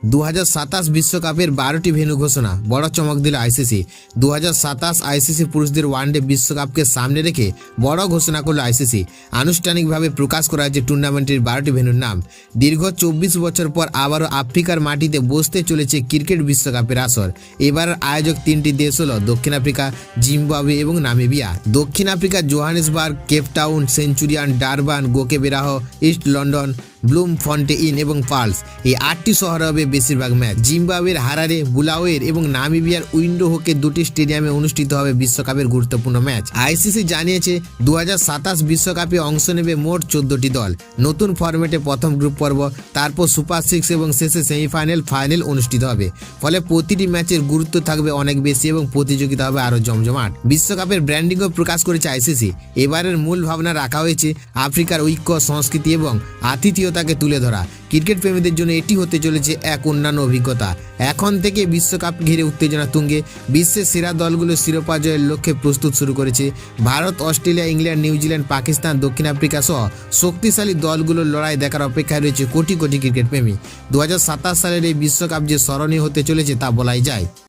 2027 বিশ্বকাপের 12টি ভেন্যু ঘোষণা, বড় চমক দিল আইসিসি। 2027 আইসিসি পুরুষদের ওয়ানডে বিশ্বকাপকে সামনে রেখে বড় ঘোষণা করল আইসিসি। আনুষ্ঠানিকভাবে প্রকাশ করা হয়েছে টুর্নামেন্টের 12টি ভেন্যুর নাম। দীর্ঘ 24 বছর পর আবারও আফ্রিকার মাটিতে বসতে চলেছে ক্রিকেট বিশ্বকাপের আসর। এবার আয়োজক 3টি দেশ হল দক্ষিণ আফ্রিকা, জিম্বাবুয়ে এবং নামিবিয়া। দক্ষিণ Africa Johannesburg, Cape Town, Centurion, Durban, Gqeberha, East London, Bloemfontein এবং পার্লস, এই 8টি শহরে হবে বেশিরভাগ ম্যাচ। জিম্বাবুয়ের হারারে, বুলাওয়ের এবং নামিবিয়ার উইন্ডহোকে 2টি স্টেডিয়ামে অনুষ্ঠিত হবে বিশ্বকাপের গুরুত্বপূর্ণ ম্যাচ। আইসিসি জানিয়েছে 2027 বিশ্বকাপে অংশ নেবে মোট 14টি দল। নতুন ফরম্যাটে প্রথম গ্রুপ পর্ব, তারপর সুপার 6 এবং শেষে সেমিফাইনাল, ফাইনাল অনুষ্ঠিত হবে। ফলে প্রতিটি ম্যাচের গুরুত্ব থাকবে অনেক বেশি এবং প্রতিযোগিতা হবে আরও জমজমাট। বিশ্বকাপের ব্র্যান্ডিংও প্রকাশ করেছে আইসিসি। এবারের মূল ভাবনা রাখা হয়েছে আফ্রিকার ঐক্য, সংস্কৃতি এবং আতিথেয়তাকে তুলে ধরা। ক্রিকেট প্রেমীদের জন্য এটি হতে চলেছে এক অন্যান্য অভিজ্ঞতা। এখন থেকে বিশ্বকাপ ঘিরে উত্তেজনা তুঙ্গে। বিশ্বের সেরা দলগুলো শিরোপা জয়ের লক্ষ্যে প্রস্তুত শুরু করেছে। Bharat, Australia, England, New Zealand, Pakistan, দক্ষিণ আফ্রিকা সহ শক্তিশালী দলগুলোর লড়াই দেখার অপেক্ষায় রয়েছে কোটি কোটি ক্রিকেট প্রেমী। 2027 সালের এই বিশ্বকাপ যে স্মরণীয় হতে চলেছে তা বলাই যায়।